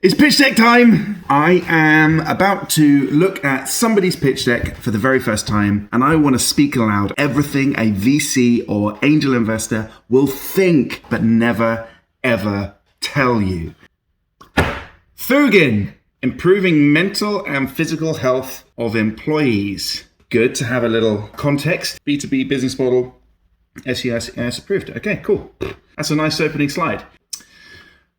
It's pitch deck time! I am about to look at somebody's pitch deck for the very first time, and I want to speak aloud everything a VC or angel investor will think, but never, ever tell you. Foogin, improving mental and physical health of employees. Good to have a little context. B2B business model, SES approved. Okay, cool. That's a nice opening slide.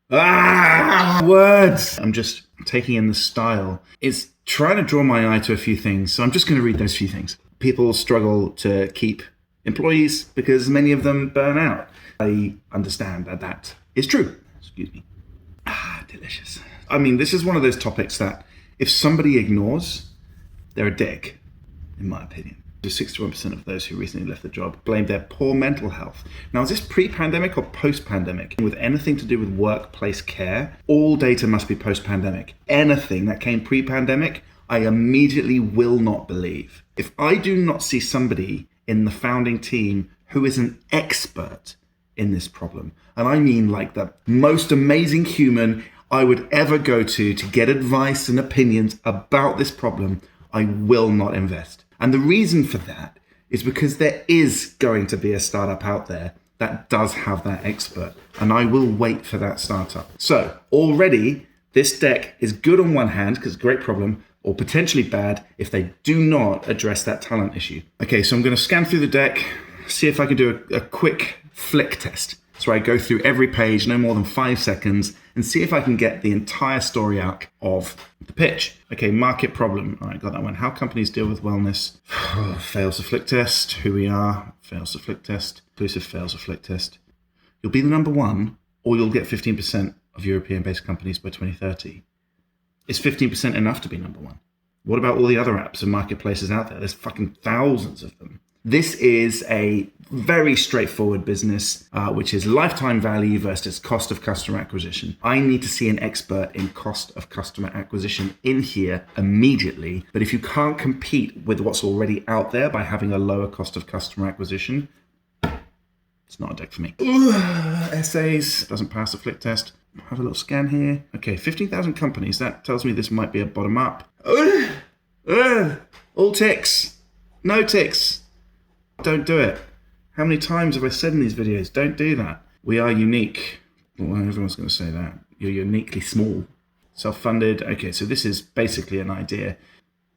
Words. I'm just taking in the style. It's trying to draw my eye to a few things, so I'm just going to read those few things. People struggle to keep employees because many of them burn out. I understand that is true. Excuse me. Delicious. I mean, this is one of those topics that if somebody ignores, they're a dick, in my opinion. 61% of those who recently left the job blamed their poor mental health. Now, is this pre-pandemic or post-pandemic? With anything to do with workplace care, all data must be post-pandemic. Anything that came pre-pandemic, I immediately will not believe. If I do not see somebody in the founding team who is an expert in this problem, and I mean like the most amazing human I would ever go to get advice and opinions about this problem, I will not invest. And the reason for that is because there is going to be a startup out there that does have that expert, and I will wait for that startup. So already this deck is good on one hand because it's a great problem, or potentially bad if they do not address that talent issue. Okay, so I'm going to scan through the deck, see if I can do a quick flick test. So I go through every page, no more than 5 seconds, and see if I can get the entire story arc of the pitch. Okay, market problem. All right, got that one. How companies deal with wellness. Fails the flick test. Who we are. Fails the flick test. Inclusive fails the flick test. You'll be the number one, or you'll get 15% of European-based companies by 2030. Is 15% enough to be number one? What about all the other apps and marketplaces out there? There's fucking thousands of them. This is a very straightforward business, which is lifetime value versus cost of customer acquisition. I need to see an expert in cost of customer acquisition in here immediately. But if you can't compete with what's already out there by having a lower cost of customer acquisition, it's not a deck for me. Essays, doesn't pass the flick test. Have a little scan here. Okay, 15,000 companies. That tells me this might be a bottom up. All ticks. No ticks. Don't do it. How many times have I said in these videos, don't do that? We are unique. Well, everyone's going to say that. You're uniquely small. Self-funded. Okay, so this is basically an idea.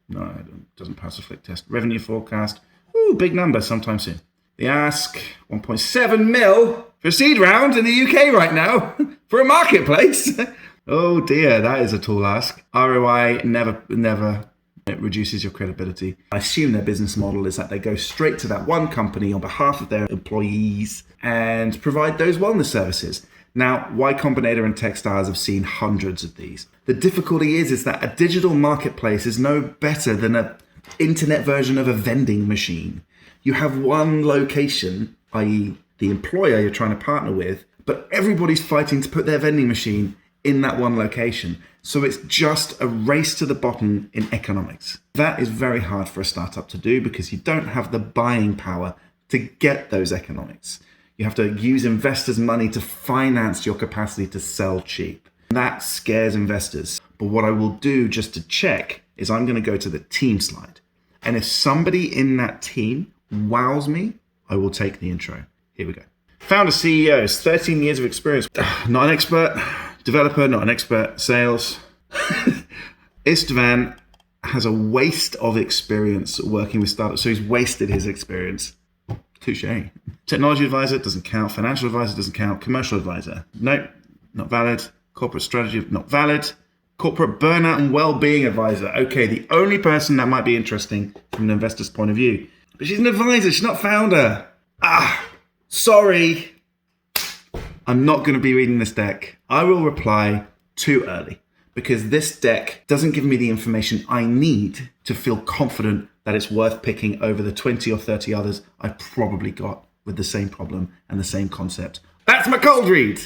No, it doesn't pass the flick test. Revenue forecast. Ooh, big number sometime soon. The ask, 1.7 mil for a seed round in the UK right now for a marketplace. Oh dear, that is a tall ask. ROI, never. It reduces your credibility. I assume their business model is that they go straight to that one company on behalf of their employees and provide those wellness services. Now, Y Combinator and Techstars have seen hundreds of these. The difficulty is that a digital marketplace is no better than an internet version of a vending machine. You have one location, i.e. the employer you're trying to partner with, but everybody's fighting to put their vending machine in that one location. So it's just a race to the bottom in economics. That is very hard for a startup to do because you don't have the buying power to get those economics. You have to use investors' money to finance your capacity to sell cheap. That scares investors. But what I will do just to check is I'm going to go to the team slide. And if somebody in that team wows me, I will take the intro. Here we go. Founder CEOs, 13 years of experience. Not an expert. Developer, not an expert. Sales. Istvan has a waste of experience working with startups, so he's wasted his experience. Touche. Technology advisor doesn't count. Financial advisor doesn't count. Commercial advisor, nope, not valid. Corporate strategy, not valid. Corporate burnout and wellbeing advisor. Okay, the only person that might be interesting from an investor's point of view. But she's an advisor, she's not founder. Sorry. I'm not going to be reading this deck. I will reply too early because this deck doesn't give me the information I need to feel confident that it's worth picking over the 20 or 30 others I probably got with the same problem and the same concept. That's my cold read.